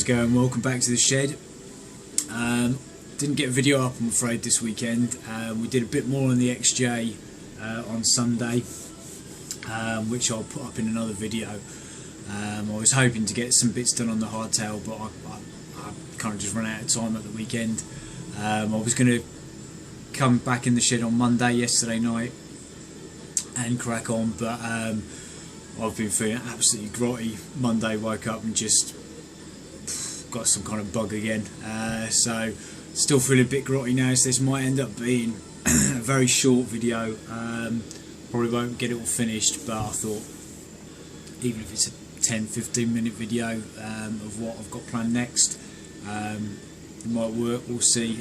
it going? Welcome back to the shed. Didn't get a video up, I'm afraid, this weekend. We did a bit more on the XJ on Sunday, which I'll put up in another video. I was hoping to get some bits done on the hardtail, but I kind of just ran out of time at the weekend. I was going to come back in the shed on Monday, yesterday night, and crack on, but I've been feeling absolutely grotty. Monday, woke up and just got some kind of bug again, so still feeling a bit grotty now, so this might end up being a very short video. Probably won't get it all finished, but I thought even if it's a 10-15 minute video of what I've got planned next, it might work, we'll see.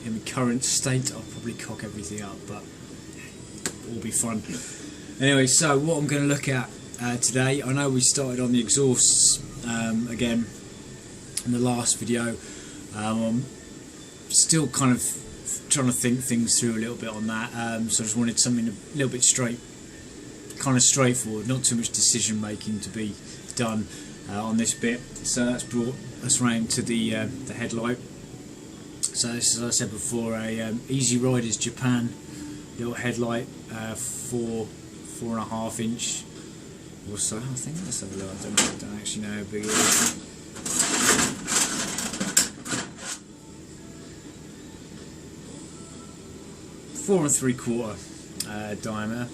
In the current state I'll probably cock everything up, but it will be fun. Anyway, so what I'm going to look at today, I know we started on the exhausts again in the last video. I'm still kind of trying to think things through a little bit on that, so I just wanted something a little bit straightforward, not too much decision making to be done on this bit. So that's brought us round to the headlight. So this is, as I said before, a Easy Riders Japan little headlight, 4.5 inch or so. I think that's a little, I don't actually know how big it is. Four and 3/4 diameter,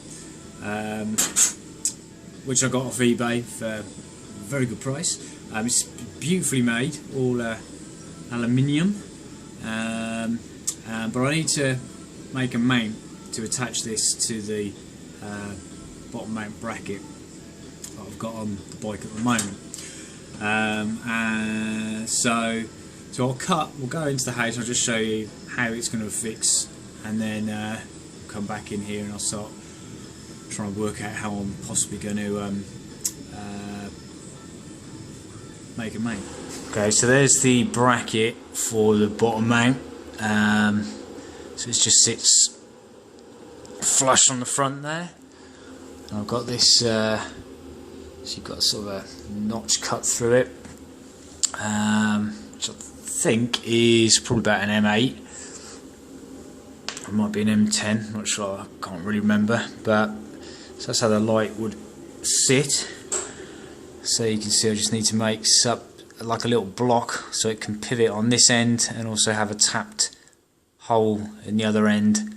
which I got off eBay for a very good price. It's beautifully made, all aluminium, but I need to make a mount to attach this to the bottom mount bracket that I've got on the bike at the moment. So we'll go into the house. I'll just show you how it's going to fix, and then come back in here and I'll start trying to work out how I'm possibly going to make a mount. Okay, so there's the bracket for the bottom mount. So it just sits flush on the front there. And I've got this, so you've got sort of a notch cut through it, which I think is probably about an M8. It might be an M10, I'm not sure, I can't really remember, but so that's how the light would sit. So you can see I just need to make up like a little block so it can pivot on this end and also have a tapped hole in the other end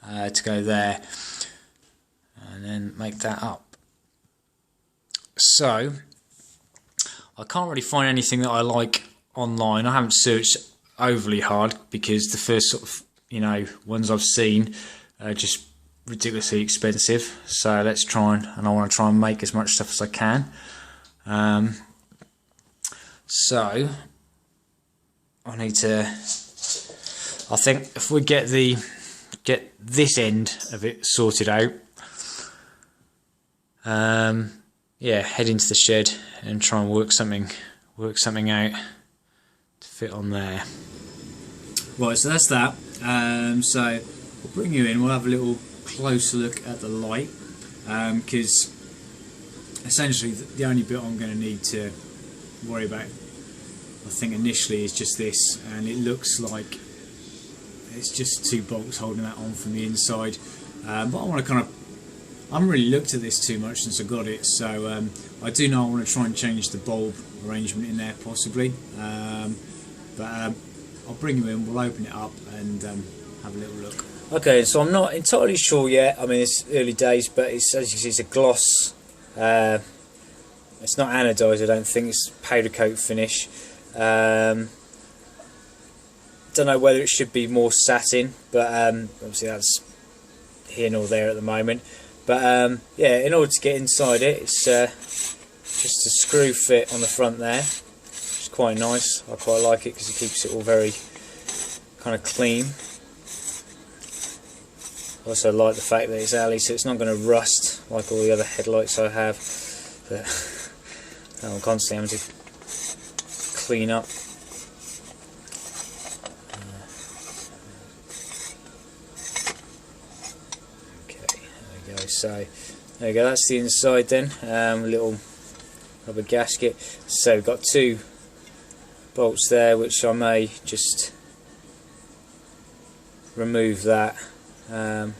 to go there, and then make that up. So I can't really find anything that I like online. I haven't searched overly hard because the first sort of ones I've seen are just ridiculously expensive. So let's try and I want to try and make as much stuff as I can. So I need to, I think if we get this end of it sorted out, yeah, head into the shed and try and work something out to fit on there. Right, so that's that. So we'll bring you in, we'll have a little closer look at the light, because essentially the only bit I'm going to need to worry about, I think initially, is just this, and it looks like it's just two bolts holding that on from the inside. But I want to kind of, I haven't really looked at this too much since I got it, so I do know I want to try and change the bulb arrangement in there possibly, but I'll bring you in, we'll open it up and have a little look. Okay, so I'm not entirely sure yet. I mean, it's early days, but it's, as you can see, it's a gloss. It's not anodised, I don't think. It's powder coat finish. Don't know whether it should be more satin, but obviously that's here nor there at the moment. But yeah, in order to get inside it, it's just a screw fit on the front there. It's quite nice. I quite like it because it keeps it all very kind of clean. Also like the fact that it's alley, so it's not going to rust like all the other headlights I have that I'm constantly having to clean up. Okay, there we go. So there we go, that's the inside then. A little rubber gasket. So we've got two bolts there, which I may just remove that. I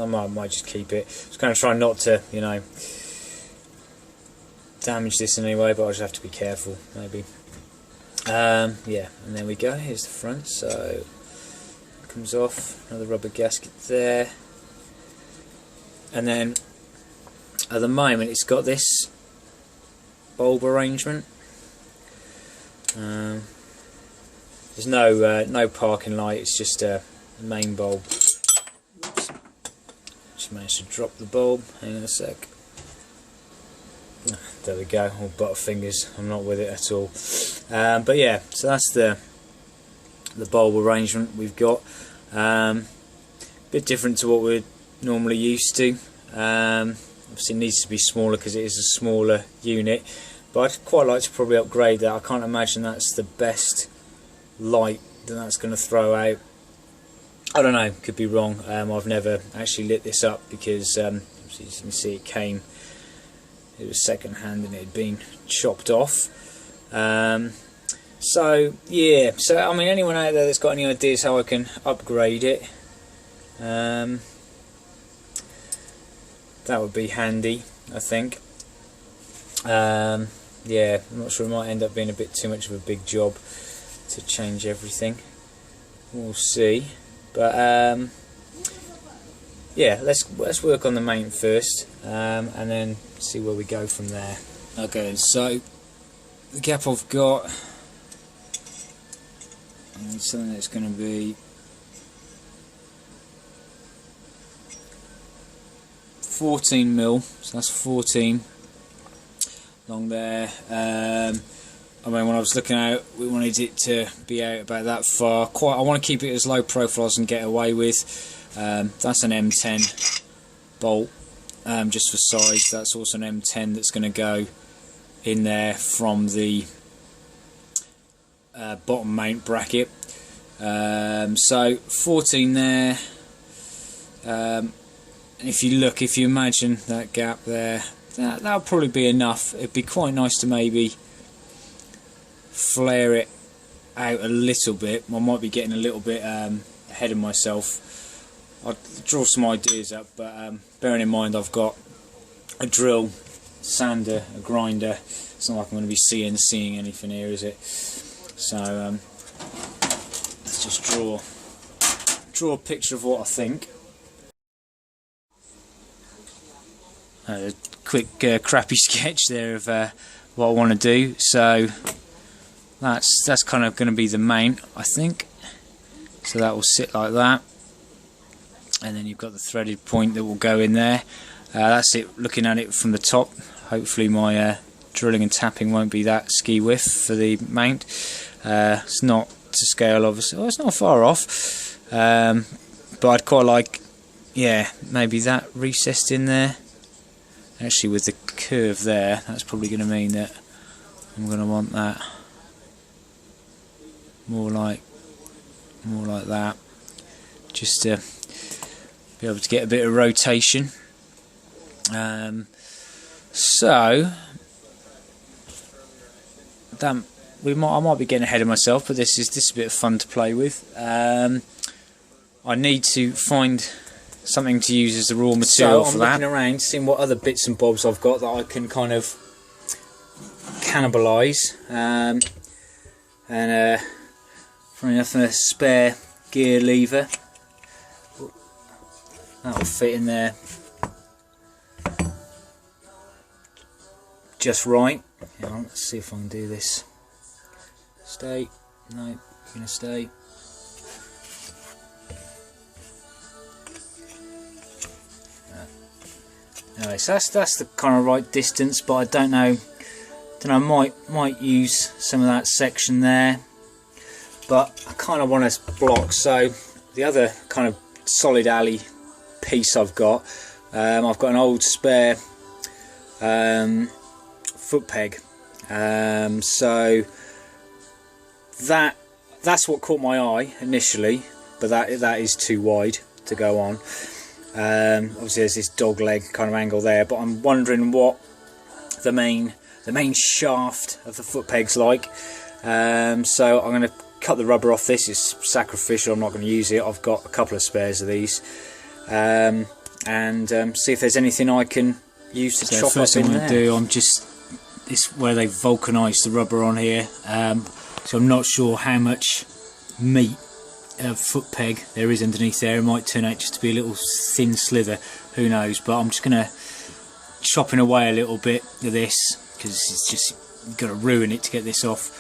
might just keep it. Just going to try not to, you know, damage this in any way, but I'll just have to be careful, maybe. Yeah, and there we go. Here's the front. So it comes off. Another rubber gasket there, and then at the moment it's got this bulb arrangement. There's no parking light. It's just a main bulb. Oops. Just managed to drop the bulb. Hang on a sec. There we go. All butterfingers. I'm not with it at all. But yeah, so that's the bulb arrangement we've got. Bit different to what we're normally used to. Obviously, it needs to be smaller because it is a smaller unit. But I'd quite like to probably upgrade that. I can't imagine that's the best light that that's going to throw out. I don't know, could be wrong. I've never actually lit this up because, as you can see, it was second hand and it had been chopped off. So yeah, so I mean, anyone out there that's got any ideas how I can upgrade it, that would be handy, I think. Yeah, I'm not sure, it might end up being a bit too much of a big job to change everything. We'll see. But yeah, let's work on the main first, and then see where we go from there. Okay, so the gap I've got, I need something that's going to be 14mm, so that's 14 along there. I mean, when I was looking out, we wanted it to be out about that far. I want to keep it as low profile as I can get away with. That's an M10 bolt, just for size. That's also an M10 that's going to go in there from the bottom mount bracket. So 14 there. And if you imagine that gap there, that'll probably be enough. It'd be quite nice to maybe flare it out a little bit. I might be getting a little bit ahead of myself. I'll draw some ideas up, but bearing in mind I've got a drill, sander, a grinder, it's not like I'm going to be CNCing anything here, is it? So let's just draw a picture of what I think. A quick crappy sketch there of what I want to do. So that's kind of going to be the main, I think. So that will sit like that, and then you've got the threaded point that will go in there. That's it, looking at it from the top. Hopefully my drilling and tapping won't be that ski whiff for the mount. It's not to scale, obviously. Oh, it's not far off, but I'd quite like, yeah, maybe that recessed in there. Actually, with the curve there, that's probably going to mean that I'm going to want that more like that, just to be able to get a bit of rotation. So that I might be getting ahead of myself, but this is a bit of fun to play with. I need to find something to use as the raw material for that. So I'm looking around, seeing what other bits and bobs I've got that I can kind of cannibalise. And funny enough, a spare gear lever that'll fit in there just right. Hang on, let's see if I can do this. Stay. No, you're gonna stay. Anyway, so that's the kind of right distance, but I don't know. Might use some of that section there, but I kind of want to block. So the other kind of solid alley piece I've got an old spare foot peg. So that's what caught my eye initially, but that is too wide to go on. Obviously there's this dog leg kind of angle there, but I'm wondering what the main shaft of the foot peg's like. So I'm going to cut the rubber off this. It's sacrificial, I'm not going to use it. I've got a couple of spares of these, and see if there's anything I can use to chop up in there. First thing I'm going to do, I'm just, it's where they vulcanised the rubber on here, so I'm not sure how much meat foot peg there is underneath there. It might turn out just to be a little thin slither, who knows, but I'm just going to chopping away a little bit of this because it's just going to ruin it to get this off,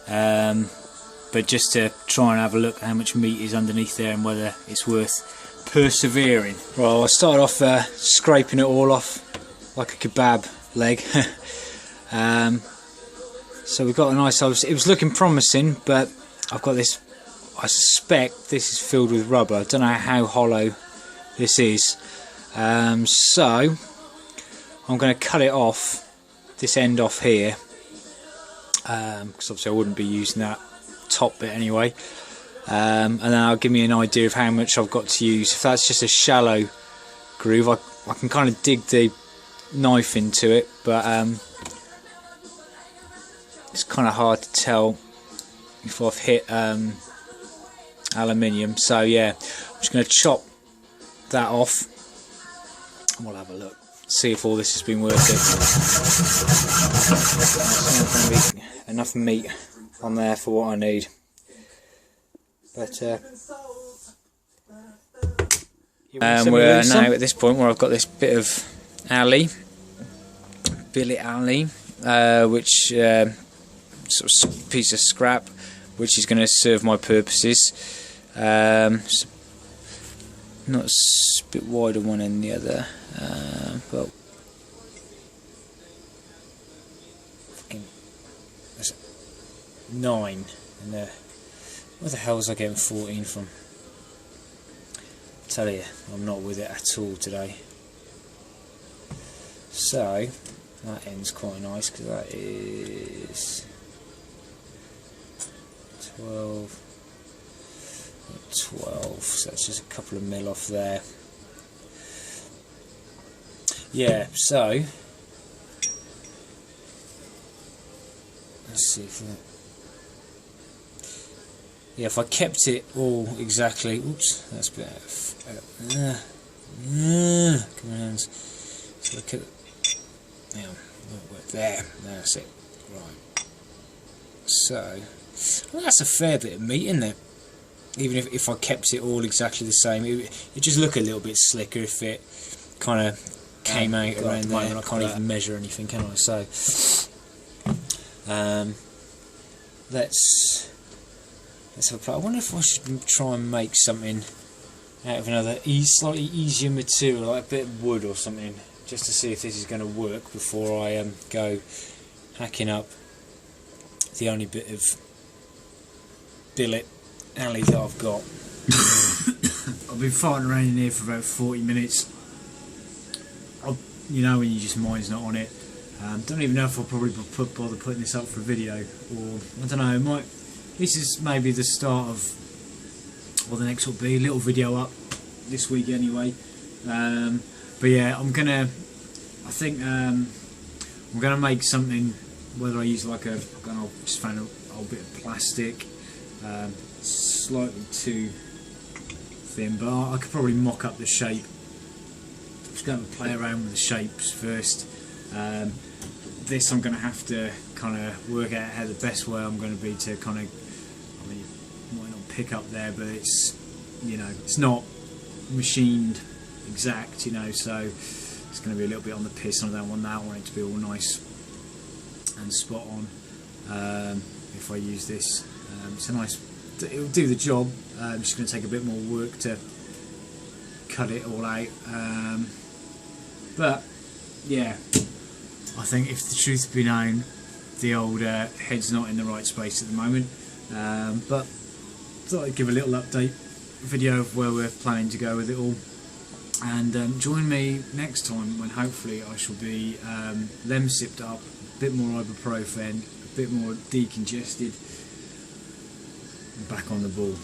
but just to try and have a look how much meat is underneath there and whether it's worth persevering. Well, I started off scraping it all off like a kebab leg. So we've got a nice, it was looking promising, but I've got this, I suspect this is filled with rubber. I don't know how hollow this is, so I'm going to cut it off, this end off here, because obviously I wouldn't be using that top bit anyway, and then I'll give me an idea of how much I've got to use. If that's just a shallow groove, I can kind of dig the knife into it, but it's kind of hard to tell if I've hit aluminium. So yeah, I'm just going to chop that off and we'll have a look, see if all this has been worth it. There's not going to be enough meat on there for what I need, but we're now at this point where I've got this bit of billet alley, which sort of piece of scrap, which is going to serve my purposes. So not a bit wider one than the other, but that's 9. And where the hell was I getting 14 from? I tell you, I'm not with it at all today. So that end's quite nice because that is 12, so that's just a couple of mil off there. Yeah, so let's see if if I kept it all exactly, oops, that's better. Come on, so look at there, that's it, right. So well, that's a fair bit of meat, isn't it? Even if I kept it all exactly the same, it'd just look a little bit slicker if it kind of came out around there. I can't even measure anything, can I? So let's have a play. I wonder if I should try and make something out of another slightly easier material, like a bit of wood or something, just to see if this is going to work before I go hacking up the only bit of billet alley that I've got. I've been farting around in here for about 40 minutes. You know when your just mind's not on it. Don't even know if I'll probably bother putting this up for a video, or I don't know. This is maybe the start of what the next will be. A little video up this week anyway. But yeah, I'm gonna make something. Whether I use like I just found a old bit of plastic, slightly too thin, but I could probably mock up the shape. Just going to play around with the shapes first. This I'm going to have to kind of work out how the best way I'm going to be to kind of, I mean, you might not pick up there, but it's, you know, it's not machined exact, you know, so it's going to be a little bit on the piss, and I don't want that. I want it to be all nice and spot on. If I use this, it's a nice, it'll do the job. I'm just going to take a bit more work to cut it all out, but yeah, I think if the truth be known, the old head's not in the right space at the moment, but thought I'd give a little update video of where we're planning to go with it all, and join me next time when hopefully I shall be lemsipped up, a bit more ibuprofen, a bit more decongested, and back on the ball.